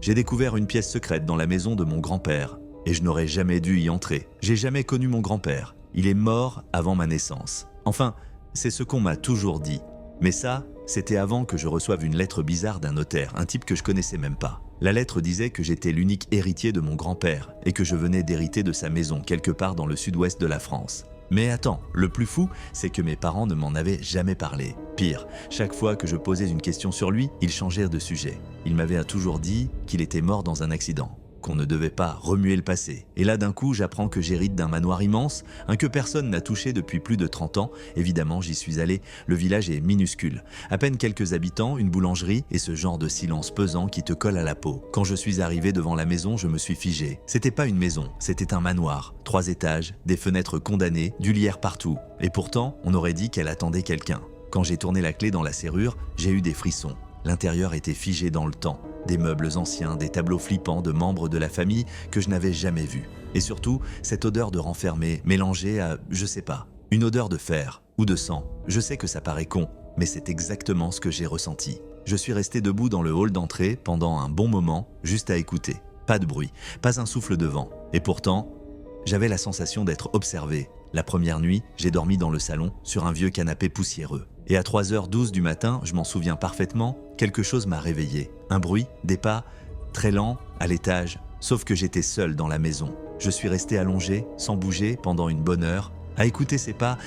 J'ai découvert une pièce secrète dans la maison de mon grand-père. Et je n'aurais jamais dû y entrer. J'ai jamais connu mon grand-père. Il est mort avant ma naissance. Enfin, c'est ce qu'on m'a toujours dit. Mais ça, c'était avant que je reçoive une lettre bizarre d'un notaire, un type que je connaissais même pas. La lettre disait que j'étais l'unique héritier de mon grand-père et que je venais d'hériter de sa maison quelque part dans le sud-ouest de la France. Mais attends, le plus fou, c'est que mes parents ne m'en avaient jamais parlé. Pire, chaque fois que je posais une question sur lui, ils changeaient de sujet. Ils m'avaient toujours dit qu'il était mort dans un accident, qu'on ne devait pas remuer le passé. Et là d'un coup, j'apprends que j'hérite d'un manoir immense, un que personne n'a touché depuis plus de 30 ans. Évidemment, j'y suis allé, le village est minuscule. À peine quelques habitants, une boulangerie et ce genre de silence pesant qui te colle à la peau. Quand je suis arrivé devant la maison, je me suis figé. C'était pas une maison, c'était un manoir. 3 étages, des fenêtres condamnées, du lierre partout. Et pourtant, on aurait dit qu'elle attendait quelqu'un. Quand j'ai tourné la clé dans la serrure, j'ai eu des frissons. L'intérieur était figé dans le temps. Des meubles anciens, des tableaux flippants de membres de la famille que je n'avais jamais vus. Et surtout, cette odeur de renfermé mélangée à, je sais pas, une odeur de fer ou de sang. Je sais que ça paraît con, mais c'est exactement ce que j'ai ressenti. Je suis resté debout dans le hall d'entrée pendant un bon moment, juste à écouter. Pas de bruit, pas un souffle de vent. Et pourtant, j'avais la sensation d'être observé. La première nuit, j'ai dormi dans le salon, sur un vieux canapé poussiéreux. Et à 3h12 du matin, je m'en souviens parfaitement, quelque chose m'a réveillé. Un bruit, des pas, très lents, à l'étage. Sauf que j'étais seul dans la maison. Je suis resté allongé, sans bouger, pendant une bonne heure, à écouter ces pas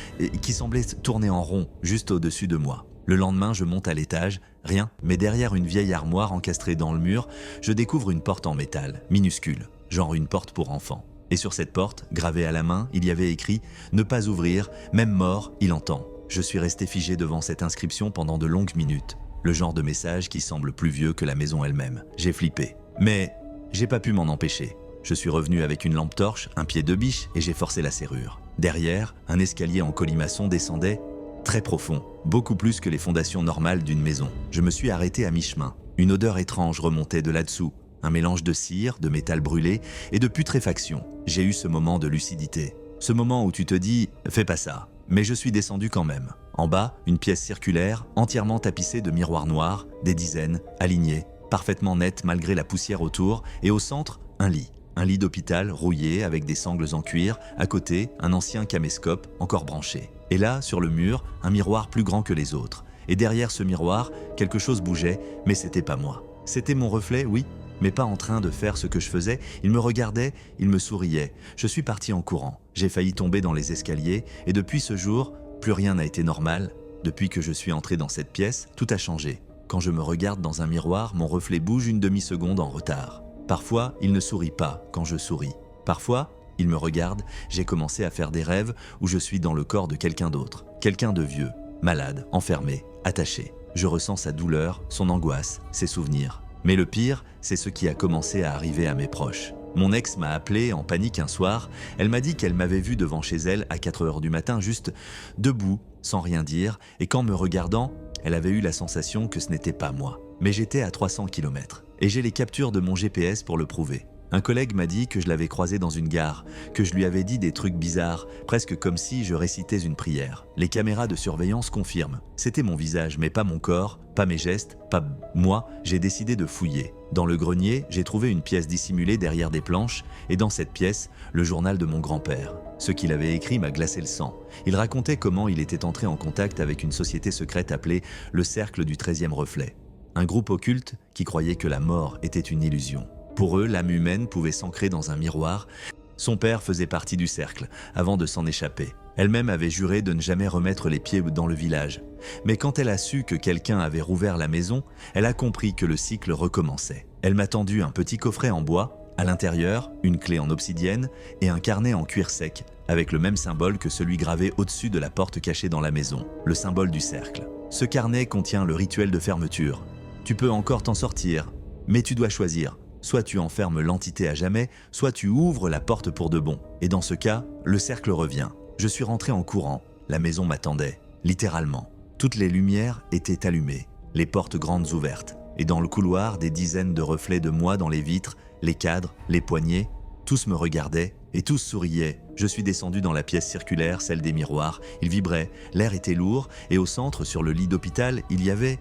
qui semblaient tourner en rond, juste au-dessus de moi. Le lendemain, je monte à l'étage, rien, mais derrière une vieille armoire encastrée dans le mur, je découvre une porte en métal, minuscule, genre une porte pour enfants. Et sur cette porte, gravée à la main, il y avait écrit « Ne pas ouvrir, même mort, il entend ». Je suis resté figé devant cette inscription pendant de longues minutes. Le genre de message qui semble plus vieux que la maison elle-même. J'ai flippé. Mais j'ai pas pu m'en empêcher. Je suis revenu avec une lampe torche, un pied de biche et j'ai forcé la serrure. Derrière, un escalier en colimaçon descendait, très profond, beaucoup plus que les fondations normales d'une maison. Je me suis arrêté à mi-chemin. Une odeur étrange remontait de là-dessous. Un mélange de cire, de métal brûlé et de putréfaction. J'ai eu ce moment de lucidité. Ce moment où tu te dis « fais pas ça ». Mais je suis descendu quand même. En bas, une pièce circulaire, entièrement tapissée de miroirs noirs, des dizaines, alignés, parfaitement nets malgré la poussière autour, et au centre, un lit. Un lit d'hôpital rouillé avec des sangles en cuir, à côté, un ancien caméscope encore branché. Et là, sur le mur, un miroir plus grand que les autres. Et derrière ce miroir, quelque chose bougeait, mais c'était pas moi. C'était mon reflet, oui, mais pas en train de faire ce que je faisais. Il me regardait, il me souriait. Je suis parti en courant. J'ai failli tomber dans les escaliers et depuis ce jour, plus rien n'a été normal. Depuis que je suis entré dans cette pièce, tout a changé. Quand je me regarde dans un miroir, mon reflet bouge une demi-seconde en retard. Parfois, il ne sourit pas quand je souris. Parfois, il me regarde, j'ai commencé à faire des rêves où je suis dans le corps de quelqu'un d'autre. Quelqu'un de vieux, malade, enfermé, attaché. Je ressens sa douleur, son angoisse, ses souvenirs. Mais le pire, c'est ce qui a commencé à arriver à mes proches. Mon ex m'a appelé en panique un soir. Elle m'a dit qu'elle m'avait vu devant chez elle à 4h du matin, juste debout, sans rien dire. Et qu'en me regardant, elle avait eu la sensation que ce n'était pas moi. Mais j'étais à 300 km. Et j'ai les captures de mon GPS pour le prouver. Un collègue m'a dit que je l'avais croisé dans une gare, que je lui avais dit des trucs bizarres, presque comme si je récitais une prière. Les caméras de surveillance confirment. C'était mon visage, mais pas mon corps, pas mes gestes, pas moi. J'ai décidé de fouiller. Dans le grenier, j'ai trouvé une pièce dissimulée derrière des planches, et dans cette pièce, le journal de mon grand-père. Ce qu'il avait écrit m'a glacé le sang. Il racontait comment il était entré en contact avec une société secrète appelée le Cercle du 13e Reflet. Un groupe occulte qui croyait que la mort était une illusion. Pour eux, l'âme humaine pouvait s'ancrer dans un miroir. Son père faisait partie du cercle, avant de s'en échapper. Elle-même avait juré de ne jamais remettre les pieds dans le village. Mais quand elle a su que quelqu'un avait rouvert la maison, elle a compris que le cycle recommençait. Elle m'a tendu un petit coffret en bois, à l'intérieur, une clé en obsidienne et un carnet en cuir sec, avec le même symbole que celui gravé au-dessus de la porte cachée dans la maison, le symbole du cercle. Ce carnet contient le rituel de fermeture. Tu peux encore t'en sortir, mais tu dois choisir. Soit tu enfermes l'entité à jamais, soit tu ouvres la porte pour de bon. Et dans ce cas, le cercle revient. Je suis rentré en courant. La maison m'attendait, littéralement. Toutes les lumières étaient allumées, les portes grandes ouvertes. Et dans le couloir, des dizaines de reflets de moi dans les vitres, les cadres, les poignées. Tous me regardaient et tous souriaient. Je suis descendu dans la pièce circulaire, celle des miroirs. Il vibrait, l'air était lourd et au centre, sur le lit d'hôpital, il y avait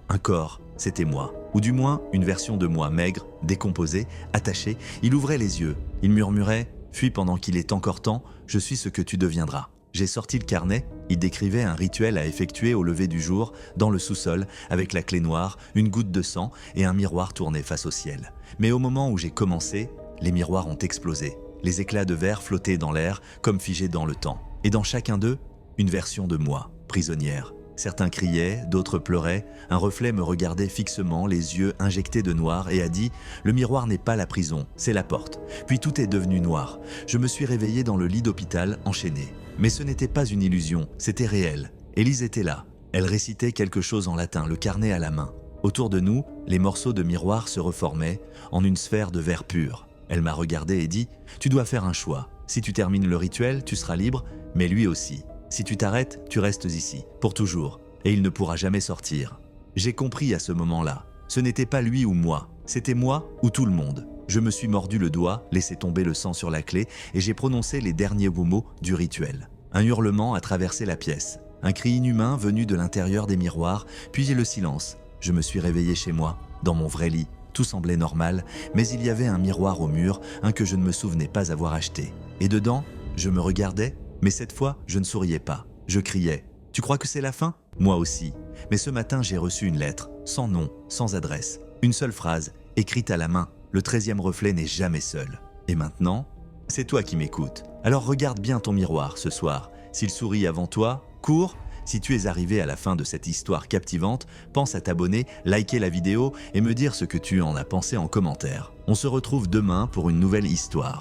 Un corps, c'était moi. Ou du moins, une version de moi maigre, décomposée, attachée. Il ouvrait les yeux. Il murmurait « Fuis pendant qu'il est encore temps, je suis ce que tu deviendras ». J'ai sorti le carnet, il décrivait un rituel à effectuer au lever du jour, dans le sous-sol, avec la clé noire, une goutte de sang et un miroir tourné face au ciel. Mais au moment où j'ai commencé, les miroirs ont explosé. Les éclats de verre flottaient dans l'air, comme figés dans le temps. Et dans chacun d'eux, une version de moi, prisonnière. Certains criaient, d'autres pleuraient. Un reflet me regardait fixement, les yeux injectés de noir, et a dit « Le miroir n'est pas la prison, c'est la porte ». Puis tout est devenu noir. Je me suis réveillé dans le lit d'hôpital, enchaîné. Mais ce n'était pas une illusion, c'était réel. Élise était là. Elle récitait quelque chose en latin, le carnet à la main. Autour de nous, les morceaux de miroir se reformaient en une sphère de verre pur. Elle m'a regardé et dit « Tu dois faire un choix. Si tu termines le rituel, tu seras libre, mais lui aussi. Si tu t'arrêtes, tu restes ici, pour toujours, et il ne pourra jamais sortir. » J'ai compris à ce moment-là. Ce n'était pas lui ou moi, c'était moi ou tout le monde. Je me suis mordu le doigt, laissé tomber le sang sur la clé, et j'ai prononcé les derniers mots du rituel. Un hurlement a traversé la pièce. Un cri inhumain venu de l'intérieur des miroirs, puis le silence. Je me suis réveillé chez moi, dans mon vrai lit. Tout semblait normal, mais il y avait un miroir au mur, un que je ne me souvenais pas avoir acheté. Et dedans, je me regardais, mais cette fois, je ne souriais pas. Je criais « Tu crois que c'est la fin ?» Moi aussi. Mais ce matin, j'ai reçu une lettre, sans nom, sans adresse. Une seule phrase, écrite à la main. Le 13e reflet n'est jamais seul. Et maintenant, c'est toi qui m'écoutes. Alors regarde bien ton miroir ce soir. S'il sourit avant toi, cours. Si tu es arrivé à la fin de cette histoire captivante, pense à t'abonner, liker la vidéo et me dire ce que tu en as pensé en commentaire. On se retrouve demain pour une nouvelle histoire.